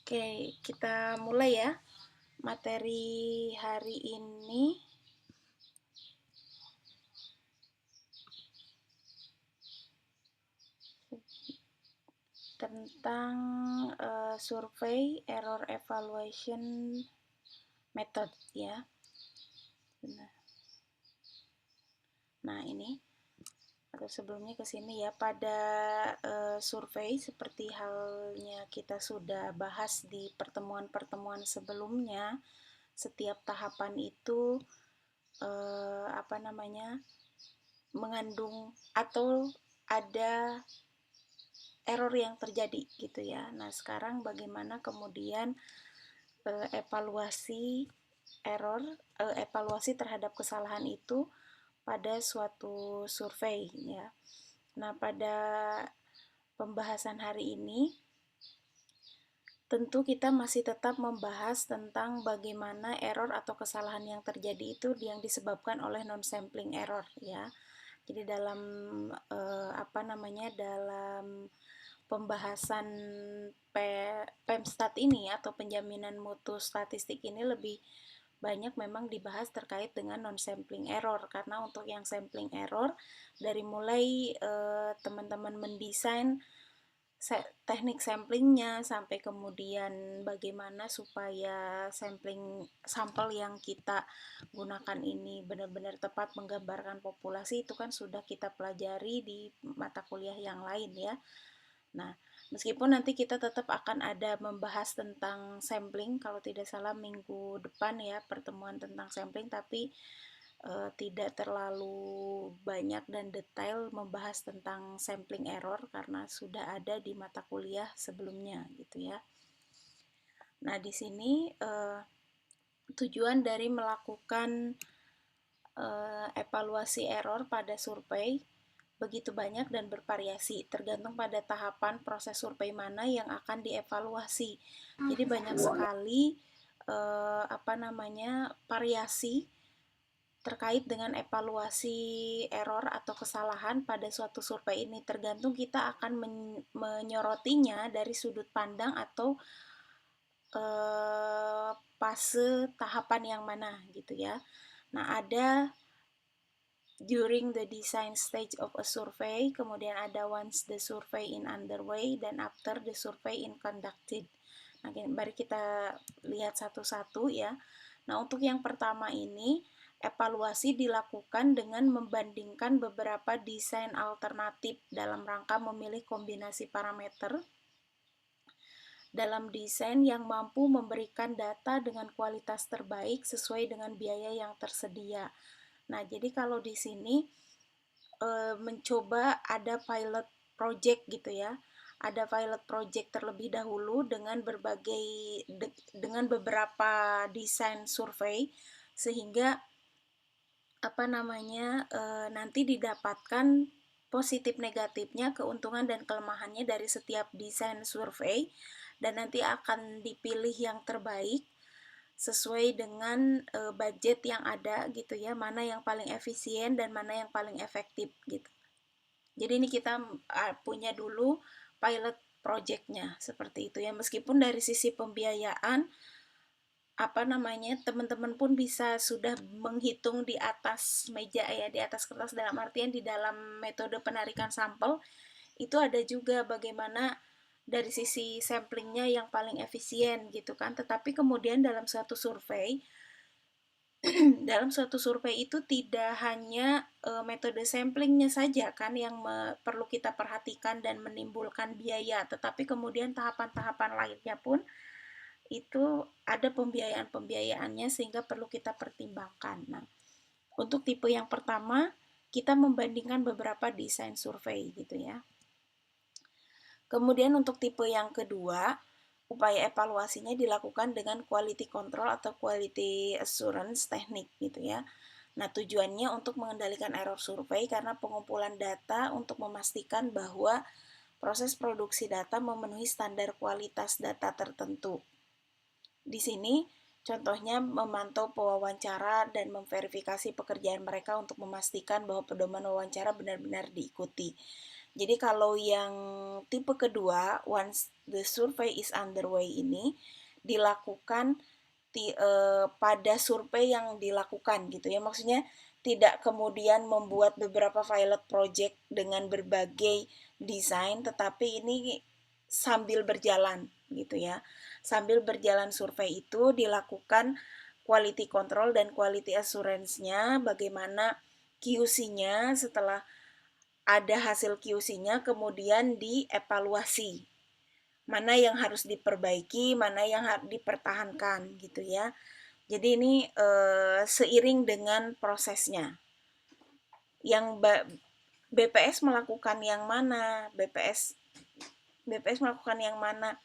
Oke, kita mulai ya. Materi hari ini tentang survei error evaluation method ya. Nah, ini atau sebelumnya ke sini ya, pada survei seperti halnya kita sudah bahas di pertemuan-pertemuan sebelumnya, setiap tahapan itu mengandung atau ada error yang terjadi gitu ya. Nah, sekarang bagaimana kemudian evaluasi terhadap kesalahan itu pada suatu survei ya. Nah, pada pembahasan hari ini tentu kita masih tetap membahas tentang bagaimana error atau kesalahan yang terjadi itu yang disebabkan oleh non-sampling error ya. Jadi dalam dalam pembahasan PEMSTAT ini atau penjaminan mutu statistik ini lebih banyak memang dibahas terkait dengan non-sampling error, karena untuk yang sampling error dari mulai teman-teman mendesain teknik samplingnya sampai kemudian bagaimana supaya sampel yang kita gunakan ini benar-benar tepat menggambarkan populasi, itu kan sudah kita pelajari di mata kuliah yang lain ya. Nah, meskipun nanti kita tetap akan ada membahas tentang sampling, kalau tidak salah minggu depan ya, pertemuan tentang sampling, tapi tidak terlalu banyak dan detail membahas tentang sampling error karena sudah ada di mata kuliah sebelumnya gitu ya. Nah, di sini tujuan dari melakukan evaluasi error pada survei begitu banyak dan bervariasi, tergantung pada tahapan proses survei mana yang akan dievaluasi. Jadi banyak sekali variasi terkait dengan evaluasi error atau kesalahan pada suatu survei ini, tergantung kita akan menyorotinya dari sudut pandang atau fase tahapan yang mana gitu ya. Nah, ada during the design stage of a survey, kemudian ada once the survey in underway, dan after the survey in conducted. Nah, mari kita lihat satu-satu ya. Nah, untuk yang pertama ini, evaluasi dilakukan dengan membandingkan beberapa desain alternatif dalam rangka memilih kombinasi parameter dalam desain yang mampu memberikan data dengan kualitas terbaik sesuai dengan biaya yang tersedia. Nah, jadi kalau di sini mencoba ada pilot project gitu ya. Ada pilot project terlebih dahulu dengan beberapa desain survei, sehingga nanti didapatkan positif negatifnya, keuntungan dan kelemahannya dari setiap desain survei, dan nanti akan dipilih yang terbaik sesuai dengan budget yang ada gitu ya, mana yang paling efisien dan mana yang paling efektif gitu. Jadi ini kita punya dulu pilot projectnya seperti itu ya, meskipun dari sisi pembiayaan teman-teman pun bisa sudah menghitung di atas meja ya, di atas kertas, dalam artian di dalam metode penarikan sampel itu ada juga bagaimana dari sisi samplingnya yang paling efisien gitu kan. Tetapi kemudian dalam suatu survei itu tidak hanya metode samplingnya saja kan yang perlu kita perhatikan dan menimbulkan biaya, tetapi kemudian tahapan-tahapan lainnya pun itu ada pembiayaannya sehingga perlu kita pertimbangkan. Nah, untuk tipe yang pertama kita membandingkan beberapa desain survei gitu ya. Kemudian untuk tipe yang kedua, upaya evaluasinya dilakukan dengan quality control atau quality assurance teknik gitu ya. Nah, tujuannya untuk mengendalikan error survei karena pengumpulan data untuk memastikan bahwa proses produksi data memenuhi standar kualitas data tertentu. Di sini contohnya memantau pewawancara dan memverifikasi pekerjaan mereka untuk memastikan bahwa pedoman wawancara benar-benar diikuti. Jadi kalau yang tipe kedua, once the survey is underway ini dilakukan pada survei yang dilakukan gitu ya. Maksudnya tidak kemudian membuat beberapa pilot project dengan berbagai desain, tetapi ini sambil berjalan gitu ya. Sambil berjalan survei itu dilakukan quality control dan quality assurance-nya, bagaimana QC-nya setelah ada hasil QC-nya kemudian dievaluasi. Mana yang harus diperbaiki, mana yang harus dipertahankan gitu ya. Jadi ini seiring dengan prosesnya. Yang BPS melakukan yang mana? BPS melakukan yang mana?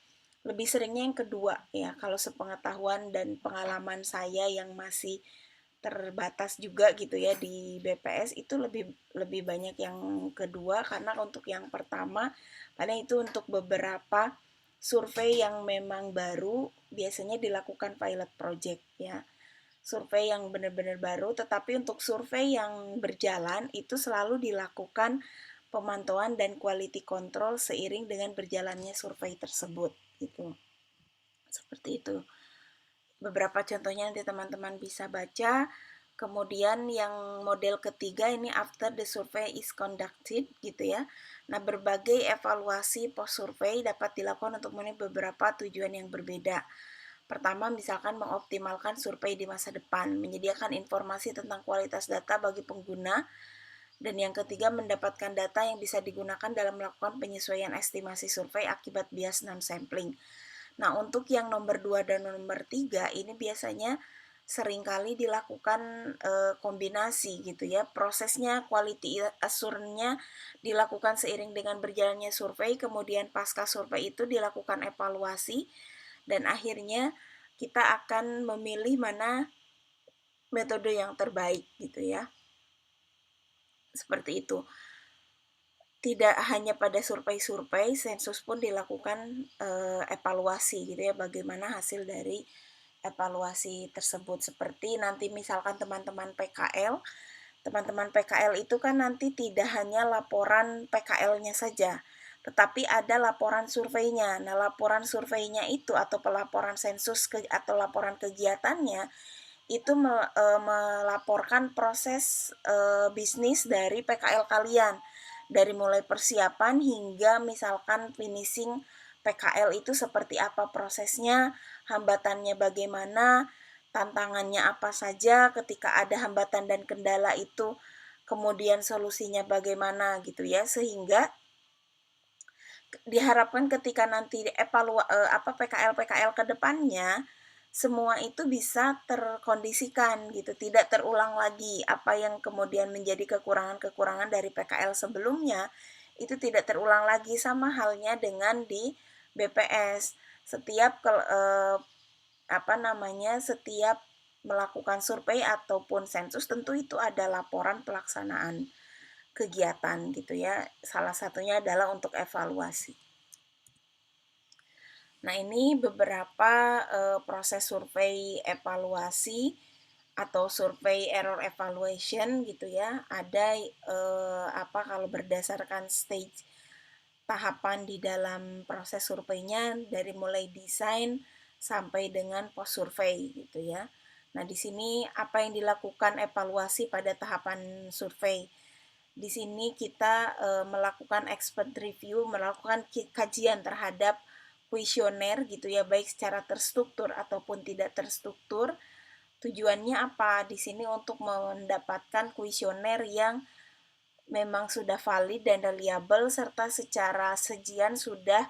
Lebih seringnya yang kedua ya. Kalau sepengetahuan dan pengalaman saya yang masih terbatas juga gitu ya di BPS itu lebih lebih banyak yang kedua, karena untuk yang pertama paling itu untuk beberapa survei yang memang baru biasanya dilakukan pilot project ya, survei yang benar-benar baru. Tetapi untuk survei yang berjalan itu selalu dilakukan pemantauan dan quality control seiring dengan berjalannya survei tersebut gitu, seperti itu. Beberapa contohnya nanti teman-teman bisa baca. Kemudian yang model ketiga ini after the survey is conducted gitu ya. Nah, berbagai evaluasi post survey dapat dilakukan untuk memenuhi beberapa tujuan yang berbeda. Pertama, misalkan mengoptimalkan survei di masa depan, menyediakan informasi tentang kualitas data bagi pengguna, dan yang ketiga mendapatkan data yang bisa digunakan dalam melakukan penyesuaian estimasi survei akibat bias non-sampling. Nah, untuk yang nomor 2 dan nomor 3 ini biasanya seringkali dilakukan kombinasi gitu ya. Prosesnya quality assurance-nya dilakukan seiring dengan berjalannya survei, kemudian pasca survei itu dilakukan evaluasi, dan akhirnya kita akan memilih mana metode yang terbaik gitu ya. Seperti itu. Tidak hanya pada survei-survei, sensus pun dilakukan evaluasi gitu ya, bagaimana hasil dari evaluasi tersebut. Seperti nanti misalkan teman-teman PKL itu kan nanti tidak hanya laporan PKL-nya saja, tetapi ada laporan surveinya. Nah, laporan surveinya itu atau pelaporan sensus atau laporan kegiatannya itu melaporkan proses bisnis dari PKL kalian, dari mulai persiapan hingga misalkan finishing PKL itu seperti apa prosesnya, hambatannya bagaimana, tantangannya apa saja ketika ada hambatan dan kendala itu, kemudian solusinya bagaimana gitu ya, sehingga diharapkan ketika nanti PKL ke depannya semua itu bisa terkondisikan gitu, tidak terulang lagi apa yang kemudian menjadi kekurangan-kekurangan dari PKL sebelumnya, itu tidak terulang lagi. Sama halnya dengan di BPS, setiap setiap melakukan survei ataupun sensus tentu itu ada laporan pelaksanaan kegiatan gitu ya. Salah satunya adalah untuk evaluasi. Nah, ini beberapa proses survei evaluasi atau survei error evaluation gitu ya. Ada kalau berdasarkan stage tahapan di dalam proses surveinya, dari mulai desain sampai dengan post survei gitu ya. Nah, di sini apa yang dilakukan evaluasi pada tahapan survei? Di sini kita melakukan expert review, melakukan kajian terhadap kuesioner gitu ya, baik secara terstruktur ataupun tidak terstruktur. Tujuannya apa? Di sini untuk mendapatkan kuesioner yang memang sudah valid dan reliable, serta secara sajian sudah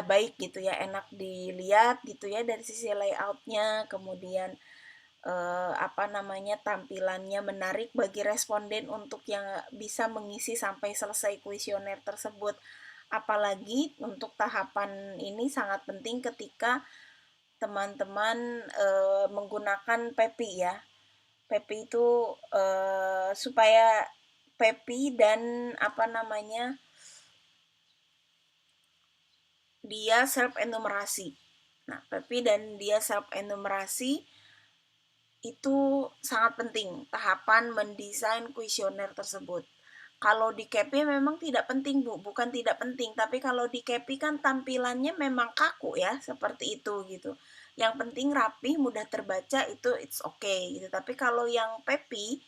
baik gitu ya, enak dilihat gitu ya dari sisi layoutnya, kemudian tampilannya menarik bagi responden untuk yang bisa mengisi sampai selesai kuesioner tersebut. Apalagi untuk tahapan ini sangat penting ketika teman-teman menggunakan PEPI ya. PEPI itu supaya PEPI dan dia self enumerasi. Nah, PEPI dan dia self enumerasi itu sangat penting tahapan mendesain kuesioner tersebut. Kalau di KEPI memang tidak penting, Bu, bukan tidak penting, tapi kalau di KEPI kan tampilannya memang kaku ya, seperti itu gitu. Yang penting rapi, mudah terbaca, itu it's okay gitu. Tapi kalau yang PEPI,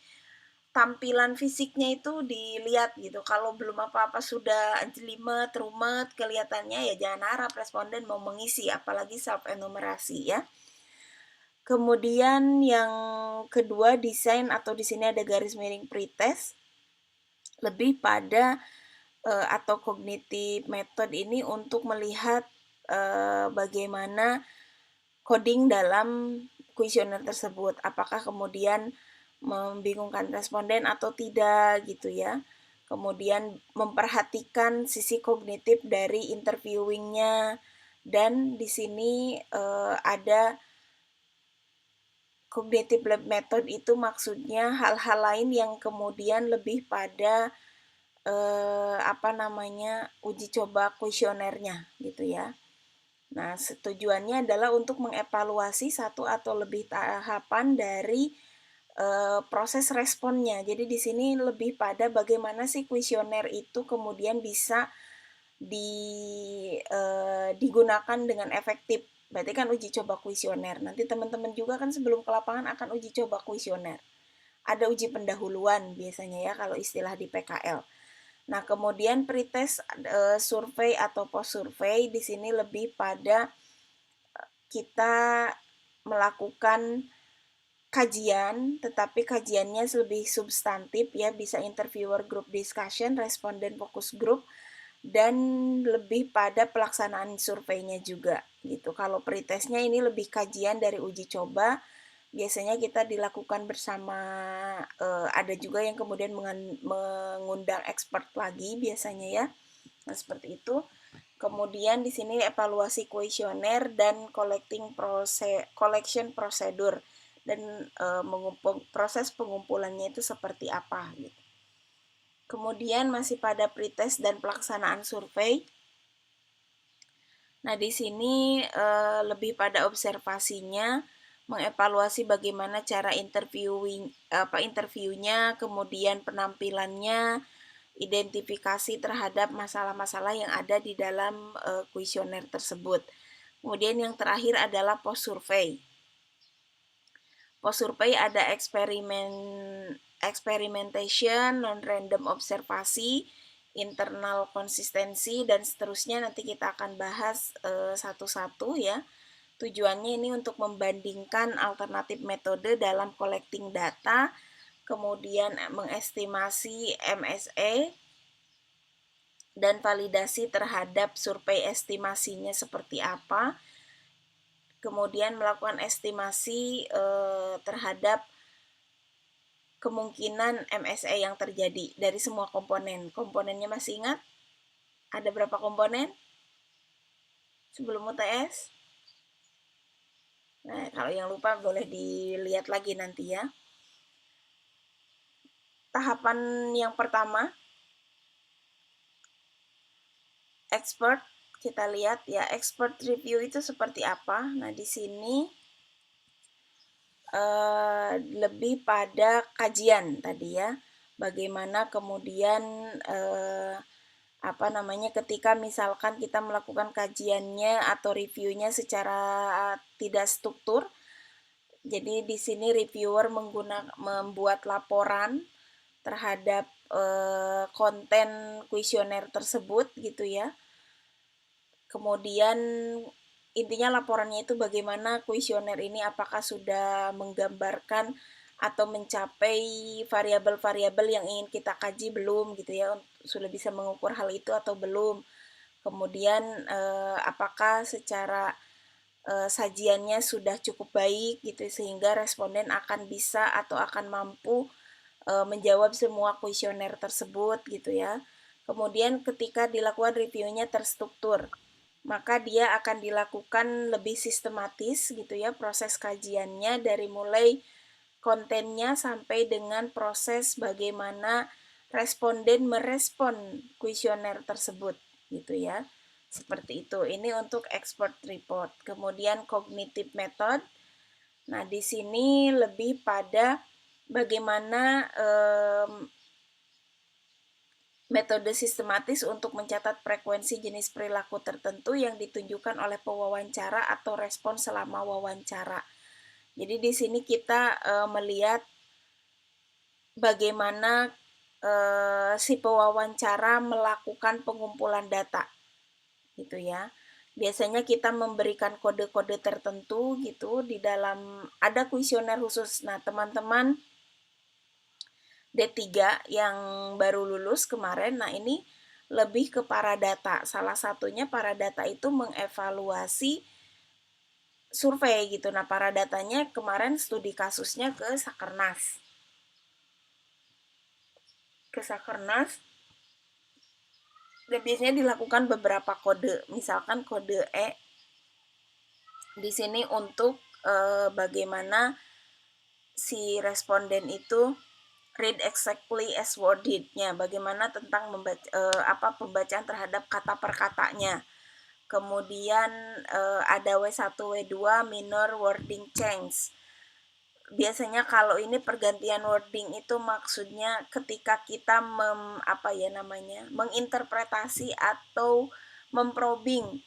tampilan fisiknya itu dilihat gitu. Kalau belum apa-apa sudah jelimet, rumet, kelihatannya ya jangan harap responden mau mengisi, apalagi self enumerasi ya. Kemudian yang kedua, desain atau di sini ada garis miring pretest, lebih pada atau cognitive method ini untuk melihat bagaimana coding dalam kuesioner tersebut, apakah kemudian membingungkan responden atau tidak gitu ya. Kemudian memperhatikan sisi kognitif dari interviewingnya, dan di sini ada cognitive lab method itu maksudnya hal-hal lain yang kemudian lebih pada uji coba kuesionernya gitu ya. Nah, tujuannya adalah untuk mengevaluasi satu atau lebih tahapan dari proses responnya. Jadi di sini lebih pada bagaimana sih kuesioner itu kemudian bisa digunakan dengan efektif. Berarti kan uji coba kuesioner. Nanti teman-teman juga kan sebelum ke lapangan akan uji coba kuesioner. Ada uji pendahuluan biasanya ya kalau istilah di PKL. Nah, kemudian pretest survei atau post survei di sini lebih pada kita melakukan kajian, tetapi kajiannya lebih substantif ya, bisa interviewer group discussion, responden focus group, dan lebih pada pelaksanaan surveinya juga gitu. Kalau pretestnya ini lebih kajian dari uji coba, biasanya kita dilakukan bersama, ada juga yang kemudian mengundang expert lagi biasanya ya. Nah, seperti itu. Kemudian di sini evaluasi kuesioner dan collection prosedur, dan proses pengumpulannya itu seperti apa gitu. Kemudian masih pada pretest dan pelaksanaan survei. Nah, di sini lebih pada observasinya, mengevaluasi bagaimana cara interviewnya, kemudian penampilannya, identifikasi terhadap masalah-masalah yang ada di dalam kuesioner tersebut. Kemudian yang terakhir adalah post survey. Post survey ada experimentation, non-random observasi, internal konsistensi, dan seterusnya. Nanti kita akan bahas satu-satu ya. Tujuannya ini untuk membandingkan alternatif metode dalam collecting data, kemudian mengestimasi MSE, dan validasi terhadap survei estimasinya seperti apa, kemudian melakukan estimasi terhadap kemungkinan MSE yang terjadi dari semua komponen. Komponennya masih ingat? Ada berapa komponen sebelum UTS? Nah, kalau yang lupa boleh dilihat lagi nanti ya. Tahapan yang pertama, expert, kita lihat ya, expert review itu seperti apa. Nah, di sini lebih pada kajian tadi ya, bagaimana kemudian ketika misalkan kita melakukan kajiannya atau reviewnya secara tidak struktur. Jadi di sini reviewer membuat laporan terhadap konten kuesioner tersebut gitu ya. Kemudian intinya laporannya itu bagaimana kuesioner ini apakah sudah menggambarkan atau mencapai variabel-variabel yang ingin kita kaji belum gitu ya, sudah bisa mengukur hal itu atau belum. Kemudian apakah secara sajiannya sudah cukup baik gitu sehingga responden akan bisa atau akan mampu menjawab semua kuesioner tersebut gitu ya. Kemudian ketika dilakukan reviewnya terstruktur, maka dia akan dilakukan lebih sistematis gitu ya proses kajiannya, dari mulai kontennya sampai dengan proses bagaimana responden merespon kuesioner tersebut gitu ya. Seperti itu. Ini untuk expert report. Kemudian cognitive method. Nah, di sini lebih pada bagaimana metode sistematis untuk mencatat frekuensi jenis perilaku tertentu yang ditunjukkan oleh pewawancara atau respon selama wawancara. Jadi di sini kita melihat bagaimana si pewawancara melakukan pengumpulan data, gitu ya. Biasanya kita memberikan kode-kode tertentu gitu di dalam, ada kuesioner khusus. Nah, teman-teman D3 yang baru lulus kemarin, nah ini lebih ke Paradata. Salah satunya Paradata itu mengevaluasi survei gitu. Nah, Paradatanya kemarin studi kasusnya ke Sakernas. Dan biasanya dilakukan beberapa kode, misalkan kode E di sini untuk bagaimana si responden itu read exactly as worded-nya, bagaimana tentang pembacaan terhadap kata per katanya. Kemudian ada W1 W2 minor wording change. Biasanya kalau ini pergantian wording itu maksudnya ketika kita menginterpretasi atau memprobing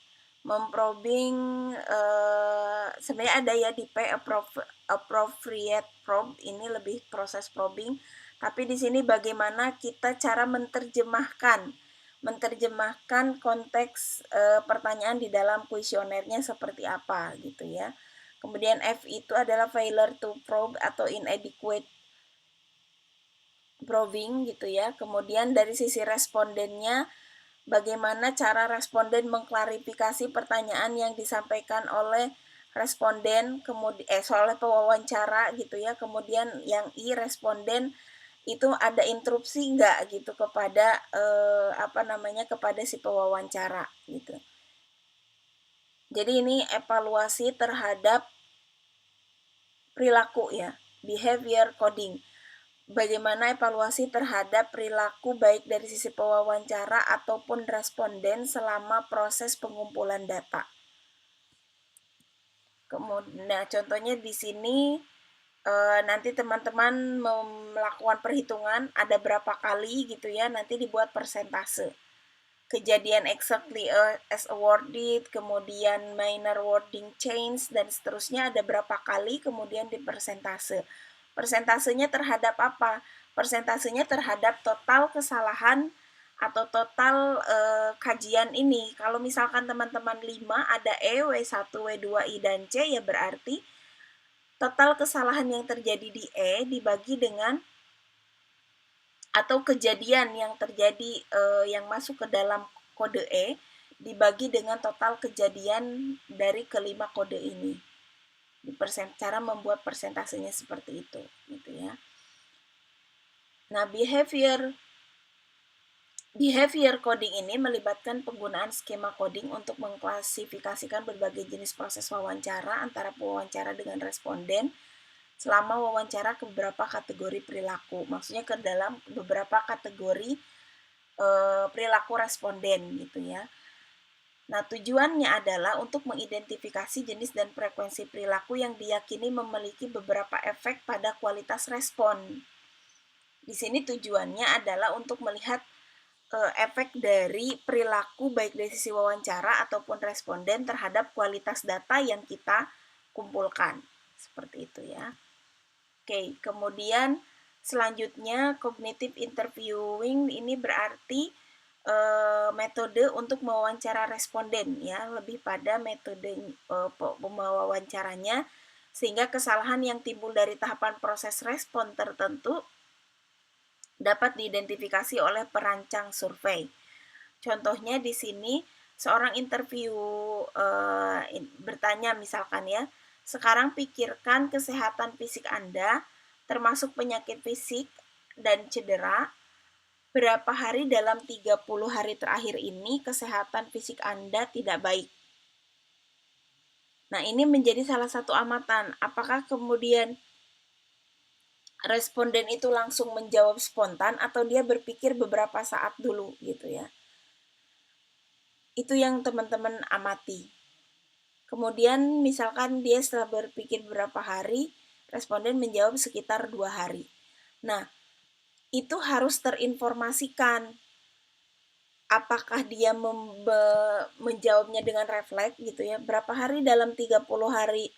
sebenarnya ada ya di P appropriate probe, ini lebih proses probing, tapi di sini bagaimana kita cara menerjemahkan konteks pertanyaan di dalam kuesionernya seperti apa gitu ya. Kemudian F itu adalah failure to probe atau inadequate probing gitu ya. Kemudian dari sisi respondennya, bagaimana cara responden mengklarifikasi pertanyaan yang disampaikan oleh responden, kemudian oleh pewawancara gitu ya. Kemudian yang I, responden itu ada interupsi enggak gitu kepada kepada si pewawancara gitu. Jadi ini evaluasi terhadap perilaku ya, behavior coding. Bagaimana evaluasi terhadap perilaku baik dari sisi pewawancara ataupun responden selama proses pengumpulan data. Kemudian, nah contohnya di sini nanti teman-teman melakukan perhitungan ada berapa kali gitu ya, nanti dibuat persentase. Kejadian exactly as awarded, kemudian minor wording change, dan seterusnya ada berapa kali, kemudian di persentase. Persentasenya terhadap apa? Persentasenya terhadap total kesalahan atau total kajian ini. Kalau misalkan teman-teman 5 ada E, W1, W2, I, dan C, ya berarti total kesalahan yang terjadi di E dibagi dengan atau kejadian yang terjadi yang masuk ke dalam kode E dibagi dengan total kejadian dari kelima kode ini. Cara membuat persentasenya seperti itu, gitu ya. Nah, behavior coding ini melibatkan penggunaan skema coding untuk mengklasifikasikan berbagai jenis proses wawancara antara pewawancara dengan responden selama wawancara ke beberapa kategori perilaku. Maksudnya ke dalam beberapa kategori perilaku responden gitu ya. Nah, tujuannya adalah untuk mengidentifikasi jenis dan frekuensi perilaku yang diyakini memiliki beberapa efek pada kualitas respon. Di sini tujuannya adalah untuk melihat efek dari perilaku baik dari sisi wawancara ataupun responden terhadap kualitas data yang kita kumpulkan. Seperti itu ya. Oke, kemudian selanjutnya cognitive interviewing ini berarti metode untuk mewawancara responden ya, lebih pada metode mewawancaranya sehingga kesalahan yang timbul dari tahapan proses respon tertentu dapat diidentifikasi oleh perancang survei. Contohnya di sini seorang interview bertanya misalkan ya, sekarang pikirkan kesehatan fisik Anda, termasuk penyakit fisik dan cedera. Berapa hari dalam 30 hari terakhir ini kesehatan fisik Anda tidak baik? Nah, ini menjadi salah satu amatan. Apakah kemudian responden itu langsung menjawab spontan atau dia berpikir beberapa saat dulu gitu ya. Itu yang teman-teman amati. Kemudian misalkan dia setelah berpikir beberapa hari, responden menjawab sekitar 2 hari. Nah, itu harus terinformasikan apakah dia menjawabnya dengan refleks gitu ya, berapa hari dalam 30 hari,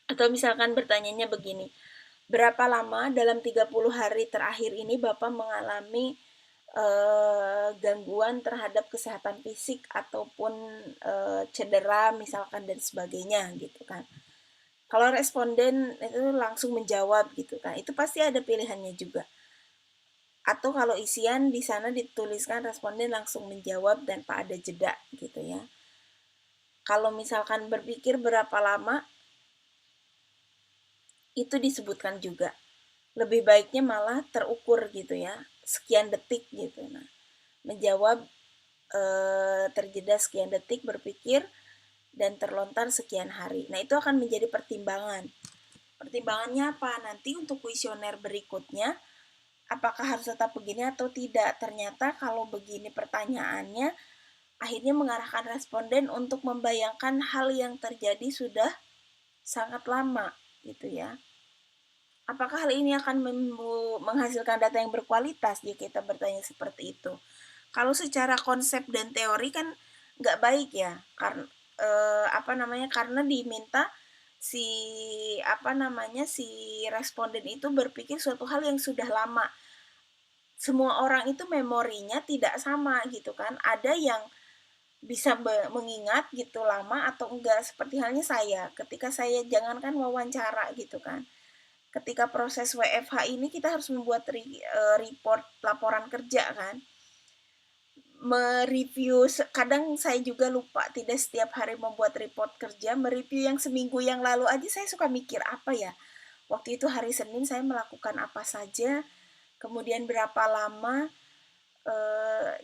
atau misalkan bertanyanya begini, berapa lama dalam 30 hari terakhir ini Bapak mengalami gangguan terhadap kesehatan fisik ataupun cedera misalkan dan sebagainya gitu kan. Kalau responden itu langsung menjawab gitu kan, itu pasti ada pilihannya juga. Atau kalau isian di sana dituliskan responden langsung menjawab tanpa ada jeda gitu ya. Kalau misalkan berpikir berapa lama, itu disebutkan juga. Lebih baiknya malah terukur gitu ya, sekian detik gitu. Nah, menjawab terjeda sekian detik, berpikir dan terlontar sekian hari. Nah, itu akan menjadi pertimbangan. Pertimbangannya apa? Nanti untuk kuesioner berikutnya, apakah harus tetap begini atau tidak? Ternyata kalau begini pertanyaannya, akhirnya mengarahkan responden untuk membayangkan hal yang terjadi sudah sangat lama, gitu ya. Apakah hal ini akan menghasilkan data yang berkualitas jika kita bertanya seperti itu? Kalau secara konsep dan teori kan nggak baik ya, karena karena diminta si si responden itu berpikir suatu hal yang sudah lama. Semua orang itu memorinya tidak sama gitu kan. Ada yang bisa mengingat gitu lama atau enggak, seperti halnya saya. Ketika saya jangankan wawancara gitu kan. Ketika proses WFH ini kita harus membuat report laporan kerja kan. Mereview, kadang saya juga lupa, tidak setiap hari membuat report kerja. Mereview yang seminggu yang lalu aja saya suka mikir apa ya, waktu itu hari Senin saya melakukan apa saja, kemudian berapa lama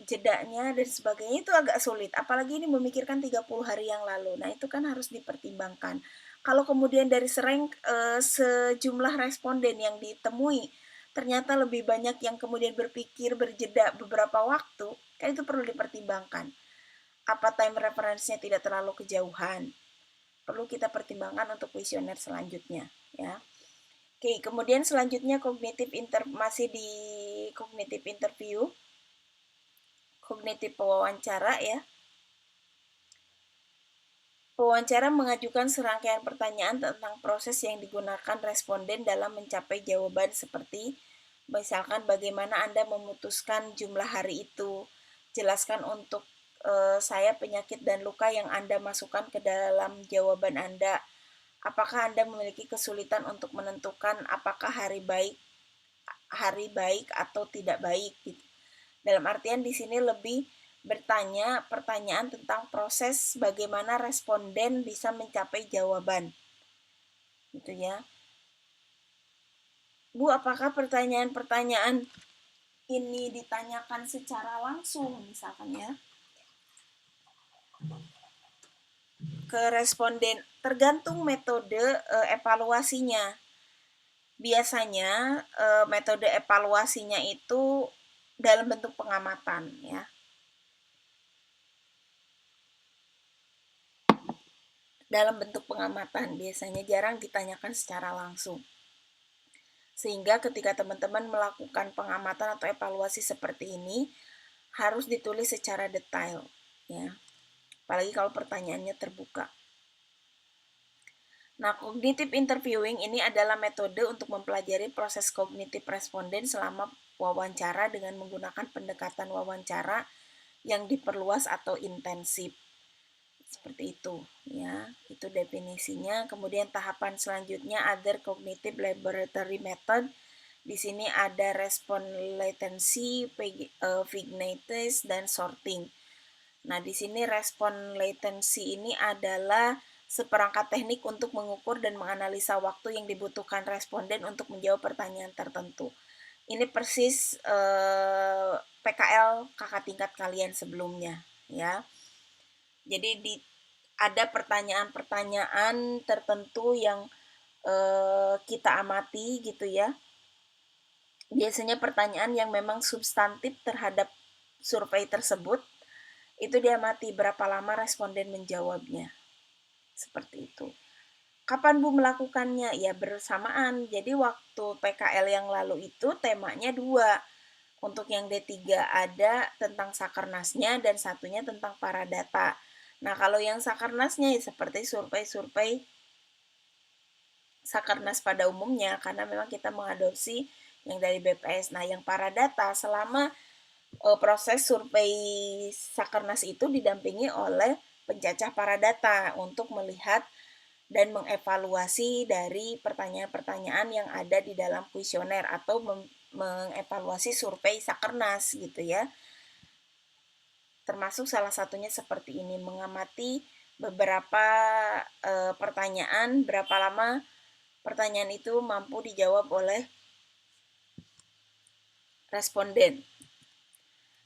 jedanya dan sebagainya. Itu agak sulit, apalagi ini memikirkan 30 hari yang lalu. Nah, itu kan harus dipertimbangkan. Kalau kemudian dari sejumlah responden yang ditemui ternyata lebih banyak yang kemudian berpikir berjeda beberapa waktu, kan itu perlu dipertimbangkan. Apa time reference-nya tidak terlalu kejauhan? Perlu kita pertimbangkan untuk kuesioner selanjutnya, ya. Oke, kemudian selanjutnya masih di cognitive interview, kognitif pewawancara ya. Pewawancara mengajukan serangkaian pertanyaan tentang proses yang digunakan responden dalam mencapai jawaban, seperti misalkan bagaimana Anda memutuskan jumlah hari itu, jelaskan untuk saya penyakit dan luka yang Anda masukkan ke dalam jawaban Anda, apakah Anda memiliki kesulitan untuk menentukan apakah hari baik atau tidak baik gitu. Dalam artian di sini lebih bertanya pertanyaan tentang proses bagaimana responden bisa mencapai jawaban. Gitu ya. Bu, apakah pertanyaan-pertanyaan ini ditanyakan secara langsung misalkan ya ke responden? Tergantung metode evaluasinya. Biasanya metode evaluasinya itu dalam bentuk pengamatan ya. Dalam bentuk pengamatan, biasanya jarang ditanyakan secara langsung. Sehingga ketika teman-teman melakukan pengamatan atau evaluasi seperti ini, harus ditulis secara detail, ya. Apalagi kalau pertanyaannya terbuka. Nah, cognitive interviewing ini adalah metode untuk mempelajari proses kognitif responden selama wawancara dengan menggunakan pendekatan wawancara yang diperluas atau intensif. Seperti itu ya, itu definisinya. Kemudian tahapan selanjutnya other cognitive laboratory method. Di sini ada respon latency, vignettes dan sorting. Nah, di sini respon latency ini adalah seperangkat teknik untuk mengukur dan menganalisa waktu yang dibutuhkan responden untuk menjawab pertanyaan tertentu. Ini persis PKL kakak tingkat kalian sebelumnya ya. Jadi ada pertanyaan-pertanyaan tertentu yang kita amati gitu ya. Biasanya pertanyaan yang memang substantif terhadap survei tersebut, itu diamati berapa lama responden menjawabnya. Seperti itu. Kapan Bu melakukannya? Ya bersamaan. Jadi waktu PKL yang lalu itu temanya 2. Untuk yang D3 ada tentang sakernasnya dan satunya tentang paradata. Nah, kalau yang sakernasnya ya seperti survei-survei sakernas pada umumnya karena memang kita mengadopsi yang dari BPS. Nah, yang paradata selama proses survei sakernas itu didampingi oleh pencacah paradata untuk melihat dan mengevaluasi dari pertanyaan-pertanyaan yang ada di dalam kuesioner atau mengevaluasi survei sakernas gitu ya. Termasuk salah satunya seperti ini, mengamati beberapa pertanyaan, berapa lama pertanyaan itu mampu dijawab oleh responden.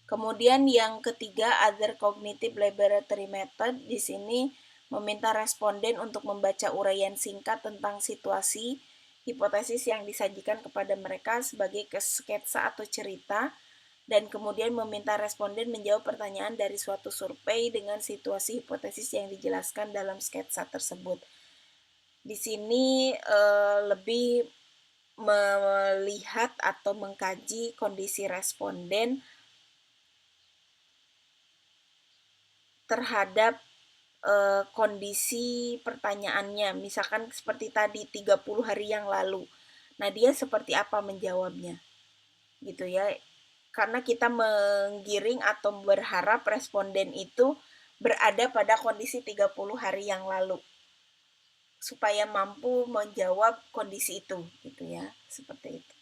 Kemudian yang ketiga, other cognitive laboratory method, di sini meminta responden untuk membaca uraian singkat tentang situasi, hipotesis yang disajikan kepada mereka sebagai sketsa atau cerita, dan kemudian meminta responden menjawab pertanyaan dari suatu survei dengan situasi hipotesis yang dijelaskan dalam sketsa tersebut. Di sini lebih melihat atau mengkaji kondisi responden terhadap kondisi pertanyaannya. Misalkan seperti tadi 30 hari yang lalu. Nah, dia seperti apa menjawabnya? Gitu ya. Karena kita menggiring atau berharap responden itu berada pada kondisi 30 hari yang lalu supaya mampu menjawab kondisi itu gitu ya, seperti itu.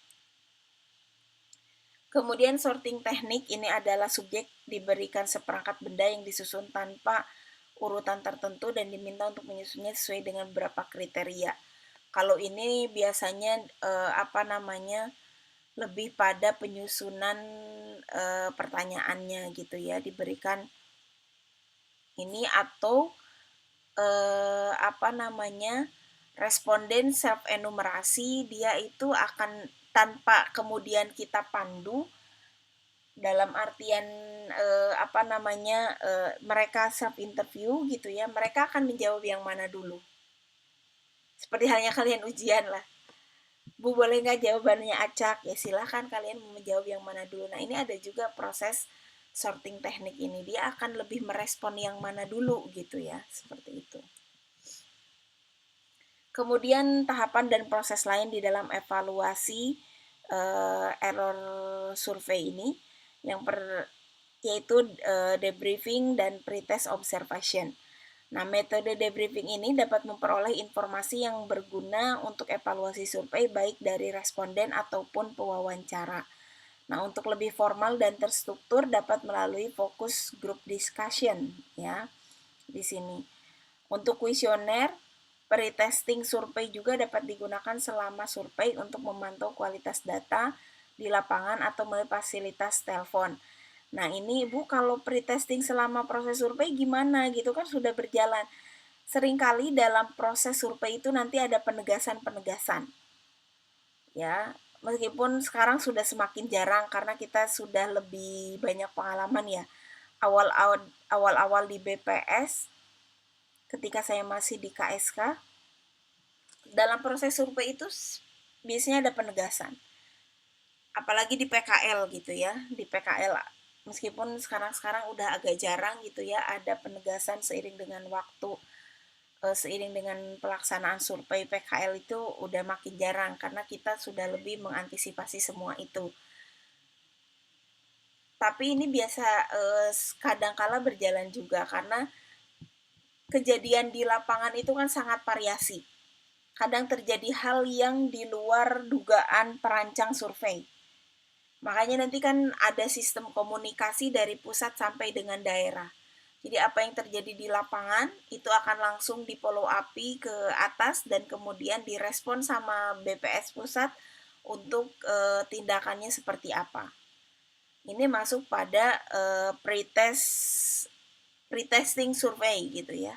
Kemudian sorting teknik, ini adalah subjek diberikan seperangkat benda yang disusun tanpa urutan tertentu dan diminta untuk menyusunnya sesuai dengan beberapa kriteria. Kalau ini biasanya lebih pada penyusunan pertanyaannya gitu ya, diberikan ini atau responden self enumerasi, dia itu akan tanpa kemudian kita pandu dalam artian mereka self interview gitu ya, mereka akan menjawab yang mana dulu, seperti halnya kalian ujian lah. Bu, boleh nggak jawabannya acak? Ya silahkan kalian menjawab yang mana dulu. Nah, ini ada juga proses sorting teknik ini. Dia akan lebih merespon yang mana dulu gitu ya, seperti itu. Kemudian tahapan dan proses lain di dalam evaluasi error survei ini, yaitu debriefing dan pretest observation. Nah, metode debriefing ini dapat memperoleh informasi yang berguna untuk evaluasi survei baik dari responden ataupun pewawancara. Nah, untuk lebih formal dan terstruktur dapat melalui focus group discussion ya di sini. Untuk kuesioner, pretesting survei juga dapat digunakan selama survei untuk memantau kualitas data di lapangan atau melalui fasilitas telepon. Nah, ini Ibu kalau pretesting selama proses survei gimana gitu kan sudah berjalan. Seringkali dalam proses survei itu nanti ada penegasan-penegasan. Ya, meskipun sekarang sudah semakin jarang karena kita sudah lebih banyak pengalaman ya. Awal-awal di BPS ketika saya masih di KSK, dalam proses survei itu biasanya ada penegasan. Apalagi di PKL gitu ya, di PKL meskipun sekarang udah agak jarang gitu ya ada penegasan seiring dengan waktu, seiring dengan pelaksanaan survei PKL itu udah makin jarang karena kita sudah lebih mengantisipasi semua itu. Tapi ini biasa kadangkala berjalan juga karena kejadian di lapangan itu kan sangat variasi. Kadang terjadi hal yang di luar dugaan perancang survei. Makanya nanti kan ada sistem komunikasi dari pusat sampai dengan daerah. Jadi apa yang terjadi di lapangan itu akan langsung di follow up ke atas dan kemudian direspon sama BPS pusat untuk tindakannya seperti apa. Ini masuk pada pretesting survei gitu ya.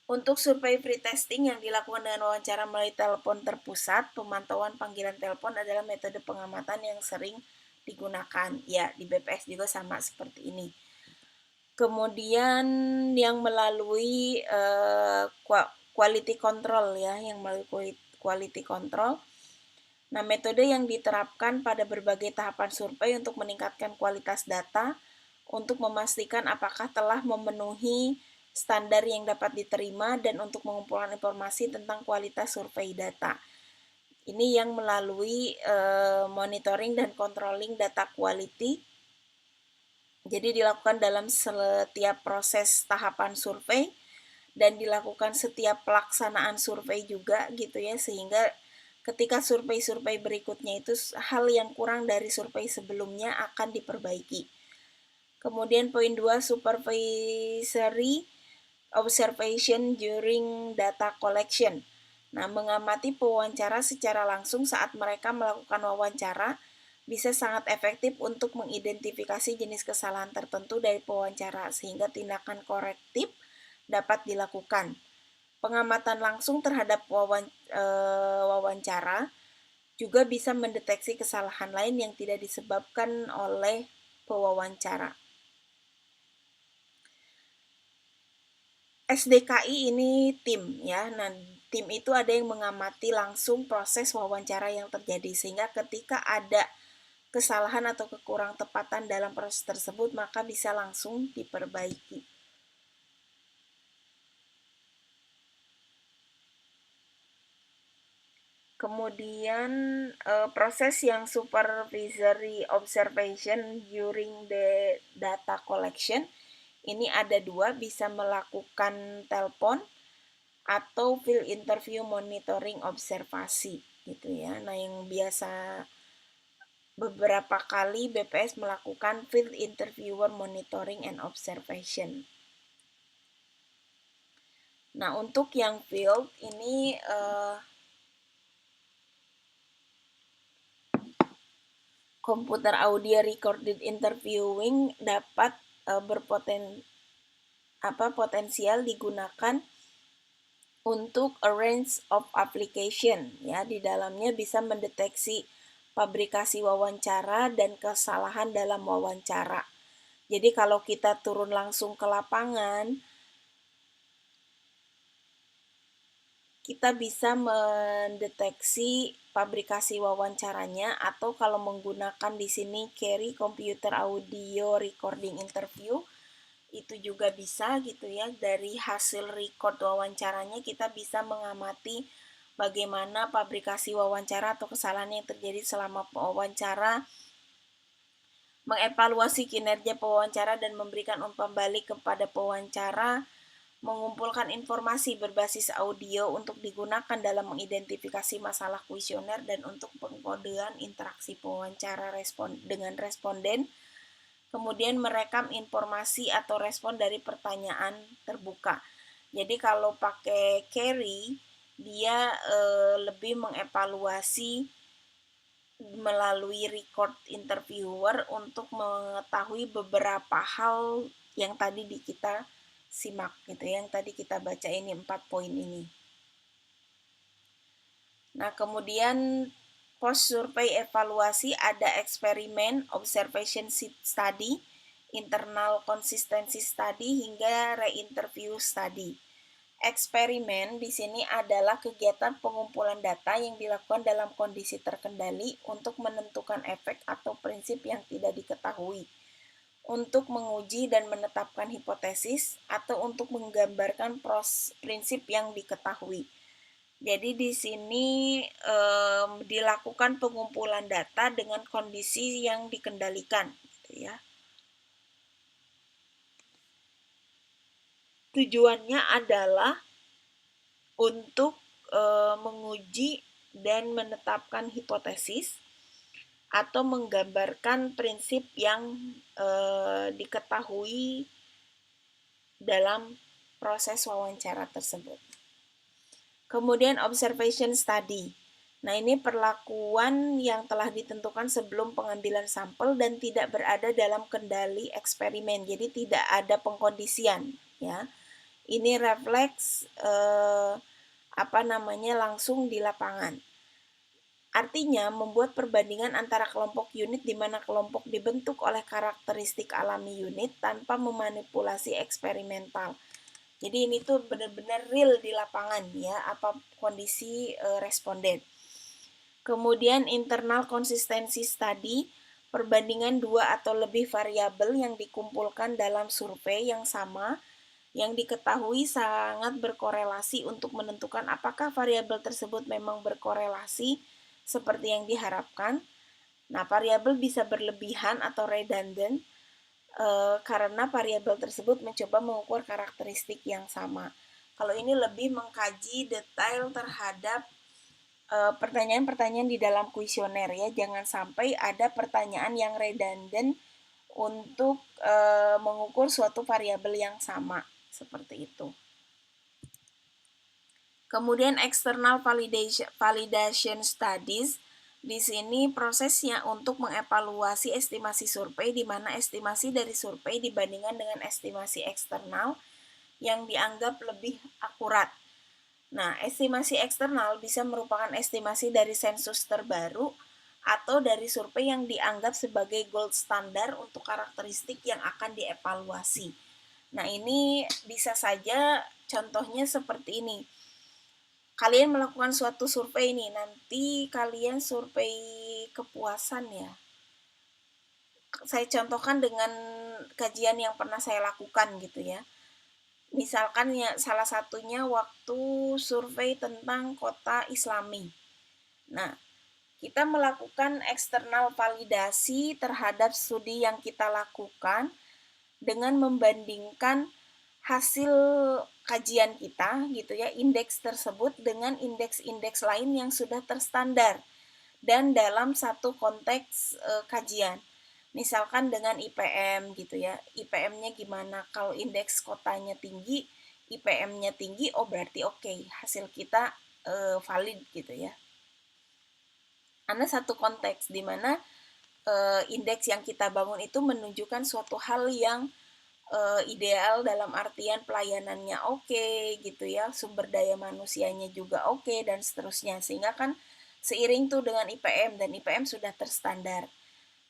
Untuk survei pretesting yang dilakukan dengan wawancara melalui telepon terpusat, pemantauan panggilan telepon adalah metode pengamatan yang sering digunakan. Ya, di BPS juga sama seperti ini. Kemudian yang melalui quality control ya, yang melalui quality control. Nah, metode yang diterapkan pada berbagai tahapan survei untuk meningkatkan kualitas data, untuk memastikan apakah telah memenuhi standar yang dapat diterima, dan untuk mengumpulkan informasi tentang kualitas survei data. Ini yang melalui monitoring dan controlling data quality. Jadi dilakukan dalam setiap proses tahapan survei dan dilakukan setiap pelaksanaan survei juga gitu ya, sehingga ketika survei-survei berikutnya itu hal yang kurang dari survei sebelumnya akan diperbaiki. Kemudian poin 2, supervisory observation during data collection. Nah, mengamati pewawancara secara langsung saat mereka melakukan wawancara bisa sangat efektif untuk mengidentifikasi jenis kesalahan tertentu dari pewawancara sehingga tindakan korektif dapat dilakukan. Pengamatan langsung terhadap wawancara juga bisa mendeteksi kesalahan lain yang tidak disebabkan oleh pewawancara. SDKI ini tim ya. Nah, tim itu ada yang mengamati langsung proses wawancara yang terjadi sehingga ketika ada kesalahan atau kekurang tepatan dalam proses tersebut maka bisa langsung diperbaiki. Kemudian proses yang supervisory observation during the data collection ini ada dua, bisa melakukan telepon atau field interview monitoring observasi gitu ya. Nah, yang biasa beberapa kali BPS melakukan field interviewer monitoring and observation. Nah, untuk yang field ini komputer audio recorded interviewing dapat potensial digunakan untuk a range of application ya. Di dalamnya bisa mendeteksi fabrikasi wawancara dan kesalahan dalam wawancara. Jadi kalau kita turun langsung ke lapangan, kita bisa mendeteksi fabrikasi wawancaranya, atau kalau menggunakan di sini Carry Computer Audio Recording Interview itu juga bisa gitu ya. Dari hasil record wawancaranya kita bisa mengamati bagaimana fabrikasi wawancara atau kesalahan yang terjadi selama wawancara, mengevaluasi kinerja pewawancara dan memberikan umpan balik kepada pewawancara, mengumpulkan informasi berbasis audio untuk digunakan dalam mengidentifikasi masalah kuesioner dan untuk pengkodean interaksi pewawancara dengan responden, kemudian merekam informasi atau respon dari pertanyaan terbuka. Jadi kalau pakai Carry, dia lebih mengevaluasi melalui record interviewer untuk mengetahui beberapa hal yang tadi kita simak gitu, yang tadi kita baca ini 4 poin ini. Nah, kemudian post survey evaluasi ada eksperimen, observation study, internal consistency study hingga re-interview study. Eksperimen di sini adalah kegiatan pengumpulan data yang dilakukan dalam kondisi terkendali untuk menentukan efek atau prinsip yang tidak diketahui, untuk menguji dan menetapkan hipotesis, atau untuk menggambarkan prinsip yang diketahui. Jadi di sini dilakukan pengumpulan data dengan kondisi yang dikendalikan, gitu ya. Tujuannya adalah untuk menguji dan menetapkan hipotesis atau menggambarkan prinsip yang diketahui dalam proses wawancara tersebut. Kemudian observation study. Nah, ini perlakuan yang telah ditentukan sebelum pengambilan sampel dan tidak berada dalam kendali eksperimen. Jadi tidak ada pengkondisian, ya. Ini refleks langsung di lapangan. Artinya membuat perbandingan antara kelompok unit di mana kelompok dibentuk oleh karakteristik alami unit tanpa memanipulasi eksperimental. Jadi ini tuh benar-benar real di lapangan ya, apa kondisi responden. Kemudian internal konsistensi study, perbandingan dua atau lebih variabel yang dikumpulkan dalam survei yang sama, yang diketahui sangat berkorelasi untuk menentukan apakah variabel tersebut memang berkorelasi seperti yang diharapkan. Nah, variabel bisa berlebihan atau redundant karena variabel tersebut mencoba mengukur karakteristik yang sama. Kalau ini lebih mengkaji detail terhadap pertanyaan-pertanyaan di dalam kuesioner ya, jangan sampai ada pertanyaan yang redundant untuk mengukur suatu variabel yang sama, seperti itu. Kemudian external validation studies, di sini prosesnya untuk mengevaluasi estimasi survei di mana estimasi dari survei dibandingkan dengan estimasi eksternal yang dianggap lebih akurat. Nah, estimasi eksternal bisa merupakan estimasi dari sensus terbaru atau dari survei yang dianggap sebagai gold standar untuk karakteristik yang akan dievaluasi. Nah, ini bisa saja contohnya seperti ini. Kalian melakukan suatu survei nih, nanti kalian survei kepuasan ya. Saya contohkan dengan kajian yang pernah saya lakukan gitu ya. Misalkan ya salah satunya waktu survei tentang kota Islami. Nah, kita melakukan eksternal validasi terhadap studi yang kita lakukan dengan membandingkan hasil kajian kita gitu ya, indeks tersebut dengan indeks-indeks lain yang sudah terstandar dan dalam satu konteks kajian. Misalkan dengan IPM gitu ya. IPM-nya gimana? Kalau indeks kotanya tinggi, IPM-nya tinggi, oh berarti oke, hasil kita valid gitu ya. Karena satu konteks di mana indeks yang kita bangun itu menunjukkan suatu hal yang ideal dalam artian pelayanannya oke gitu ya, sumber daya manusianya juga oke dan seterusnya. Sehingga kan seiring tuh dengan IPM dan IPM sudah terstandar.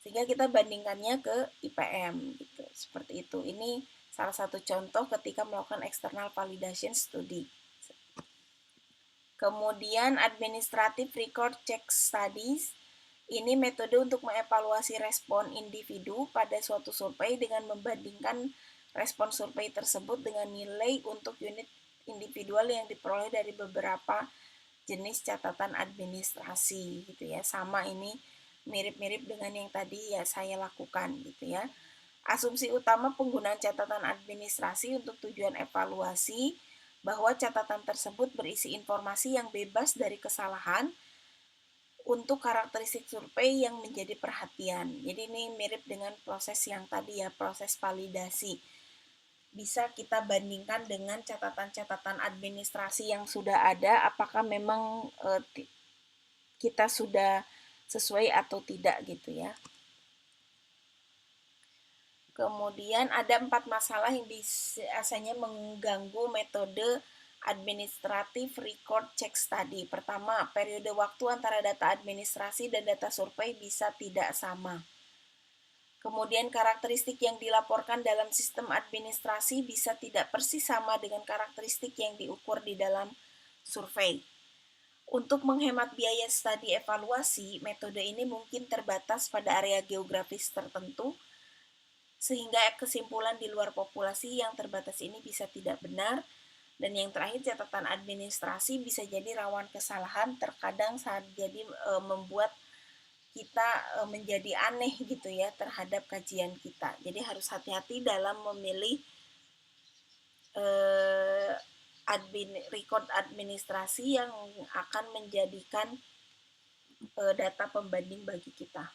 Sehingga kita bandingkannya ke IPM gitu. Seperti itu. Ini salah satu contoh ketika melakukan external validation study. Kemudian administrative record check studies. Ini metode untuk mengevaluasi respon individu pada suatu survei dengan membandingkan respon survei tersebut dengan nilai untuk unit individual yang diperoleh dari beberapa jenis catatan administrasi gitu ya. Sama ini mirip-mirip dengan yang tadi ya saya lakukan gitu ya. Asumsi utama penggunaan catatan administrasi untuk tujuan evaluasi bahwa catatan tersebut berisi informasi yang bebas dari kesalahan untuk karakteristik survei yang menjadi perhatian. Jadi ini mirip dengan proses yang tadi ya, proses validasi. Bisa kita bandingkan dengan catatan-catatan administrasi yang sudah ada, apakah memang kita sudah sesuai atau tidak gitu ya. Kemudian ada 4 masalah yang biasanya mengganggu metode administratif record check study. Pertama, periode waktu antara data administrasi dan data survei bisa tidak sama. Kemudian karakteristik yang dilaporkan dalam sistem administrasi bisa tidak persis sama dengan karakteristik yang diukur di dalam survei. Untuk menghemat biaya studi evaluasi, metode ini mungkin terbatas pada area geografis tertentu, sehingga kesimpulan di luar populasi yang terbatas ini bisa tidak benar. Dan yang terakhir, catatan administrasi bisa jadi rawan kesalahan, terkadang saat jadi membuat kita menjadi aneh gitu ya terhadap kajian kita. Jadi harus hati-hati dalam memilih record administrasi yang akan menjadikan data pembanding bagi kita.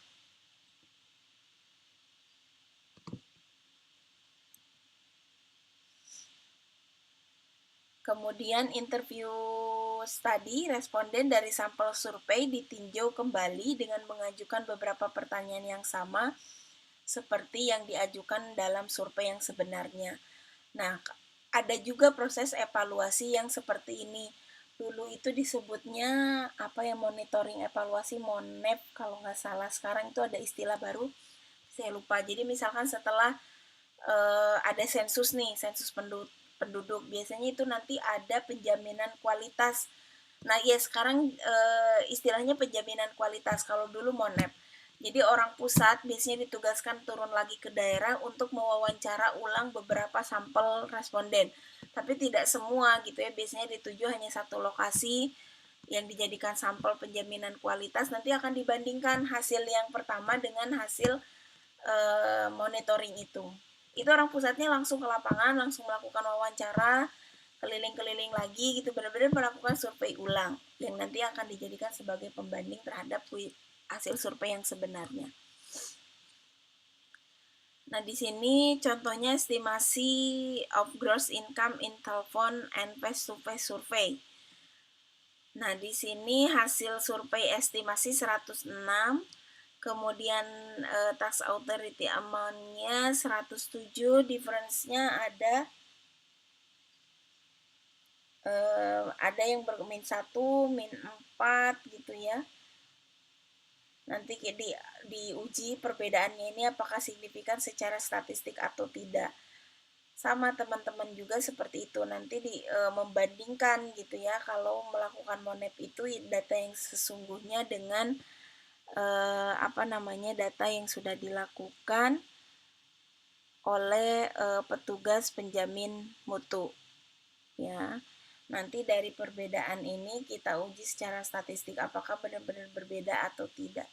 Kemudian interview study, responden dari sampel survei ditinjau kembali dengan mengajukan beberapa pertanyaan yang sama seperti yang diajukan dalam survei yang sebenarnya. Nah, ada juga proses evaluasi yang seperti ini. Dulu itu disebutnya apa ya, monitoring evaluasi, MONEP kalau nggak salah. Sekarang itu ada istilah baru, saya lupa. Jadi misalkan setelah ada sensus nih, sensus penduduk. Biasanya itu nanti ada penjaminan kualitas Nah, ya sekarang istilahnya penjaminan kualitas, kalau dulu Monep. Jadi orang pusat biasanya ditugaskan turun lagi ke daerah untuk mewawancara ulang beberapa sampel responden. Tapi tidak semua gitu ya, biasanya dituju hanya satu lokasi yang dijadikan sampel penjaminan kualitas. Nanti akan dibandingkan hasil yang pertama dengan hasil monitoring itu. Itu orang pusatnya langsung ke lapangan, langsung melakukan wawancara, keliling-keliling lagi gitu, benar-benar melakukan survei ulang yang nanti akan dijadikan sebagai pembanding terhadap hasil survei yang sebenarnya. Nah, di sini contohnya estimasi of gross income in telephone and face-to-face survey. Nah, di sini hasil survei estimasi 106, kemudian tax authority amount-nya 107, difference-nya ada yang bermin 1, min 4 gitu ya. Nanti diuji perbedaannya ini apakah signifikan secara statistik atau tidak. Sama teman-teman juga seperti itu, nanti membandingkan gitu ya, kalau melakukan monep itu data yang sesungguhnya dengan data yang sudah dilakukan oleh petugas penjamin mutu ya. Nanti dari perbedaan ini kita uji secara statistik apakah benar-benar berbeda atau tidak.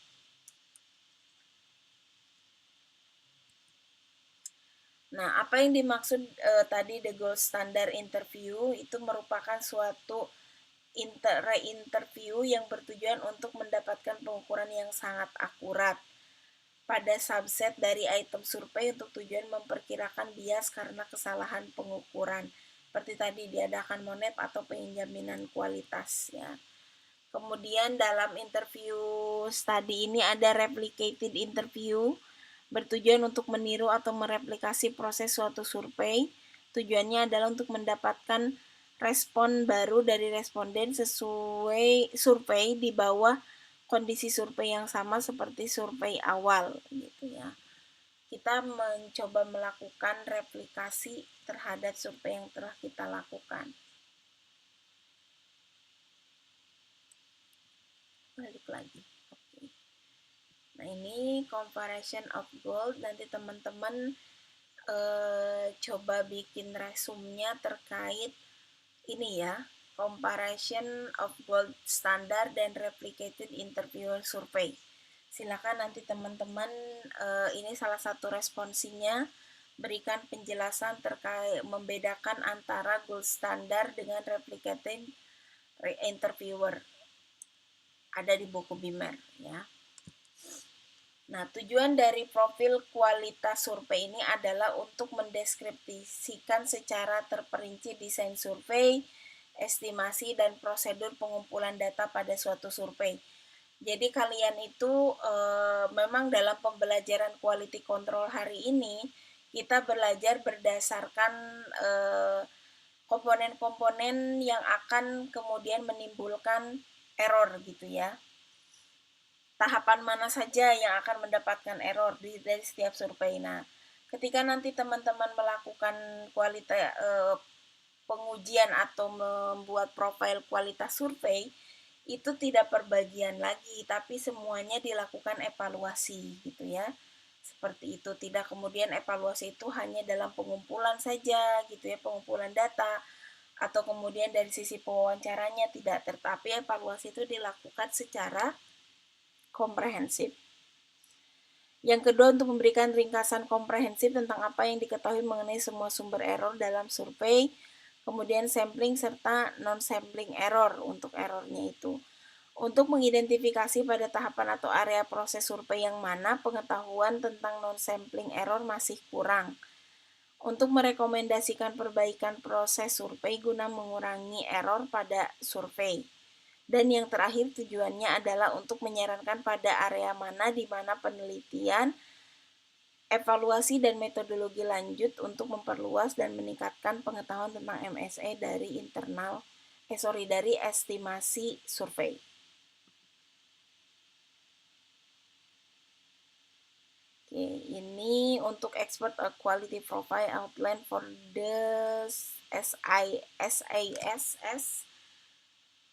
Nah, apa yang dimaksud tadi the gold standard interview itu merupakan suatu re-interview yang bertujuan untuk mendapatkan pengukuran yang sangat akurat pada subset dari item survei untuk tujuan memperkirakan bias karena kesalahan pengukuran. Seperti tadi diadakan monep atau penjaminan kualitas ya. Kemudian dalam interview study ini ada replicated interview, bertujuan untuk meniru atau mereplikasi proses suatu survei. Tujuannya adalah untuk mendapatkan respon baru dari responden sesuai survei di bawah kondisi survei yang sama seperti survei awal gitu ya. Kita mencoba melakukan replikasi terhadap survei yang telah kita lakukan. Balik lagi. Oke. Nah, ini comparison of gold. Nanti teman-teman coba bikin resumnya terkait ini ya, comparison of gold standard dan replicated interviewer survey. Silakan nanti teman-teman ini salah satu responsinya, berikan penjelasan terkait membedakan antara gold standard dengan replicated interviewer. Ada di buku Bimer ya. Nah, tujuan dari profil kualitas survei ini adalah untuk mendeskripsikan secara terperinci desain survei, estimasi, dan prosedur pengumpulan data pada suatu survei. Jadi kalian itu memang dalam pembelajaran quality control hari ini, kita belajar berdasarkan komponen-komponen yang akan kemudian menimbulkan error gitu ya. Tahapan mana saja yang akan mendapatkan error dari setiap survei. Nah, ketika nanti teman-teman melakukan kualitas pengujian atau membuat profil kualitas survei, itu tidak perbagian lagi, tapi semuanya dilakukan evaluasi gitu ya. Seperti itu, tidak kemudian evaluasi itu hanya dalam pengumpulan saja gitu ya, pengumpulan data, atau kemudian dari sisi pewawancaranya tidak, tetapi evaluasi itu dilakukan secara komprehensif. Yang kedua, untuk memberikan ringkasan komprehensif tentang apa yang diketahui mengenai semua sumber error dalam survei, kemudian sampling serta non-sampling error untuk errornya itu. Untuk mengidentifikasi pada tahapan atau area proses survei yang mana pengetahuan tentang non-sampling error masih kurang. Untuk merekomendasikan perbaikan proses survei guna mengurangi error pada survei. Dan yang terakhir tujuannya adalah untuk menyarankan pada area mana di mana penelitian, evaluasi dan metodologi lanjut untuk memperluas dan meningkatkan pengetahuan tentang MSE dari dari estimasi survei. Oke, ini untuk expert quality profile outline for the SISS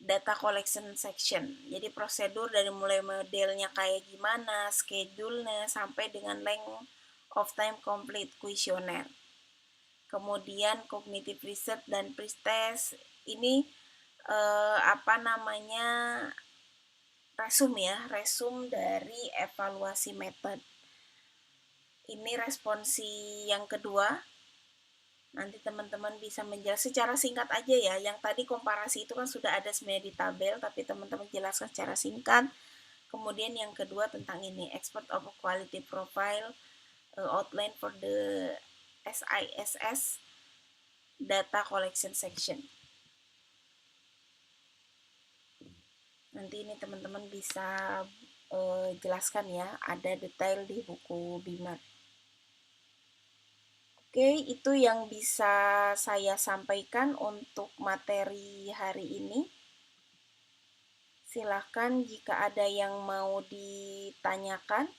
data collection section. Jadi prosedur dari mulai modelnya kayak gimana, schedule-nya, sampai dengan length of time complete kuesioner. Kemudian cognitive research dan pre-test ini resum dari evaluasi method. Ini responsi yang kedua. Nanti teman-teman bisa menjelaskan secara singkat aja ya. Yang tadi komparasi itu kan sudah ada sebenarnya di tabel, tapi teman-teman jelaskan secara singkat. Kemudian yang kedua tentang ini, expert of quality profile, outline for the SISS data collection section. Nanti ini teman-teman bisa jelaskan ya, ada detail di buku BIMAR. Oke, itu yang bisa saya sampaikan untuk materi hari ini. Silahkan jika ada yang mau ditanyakan.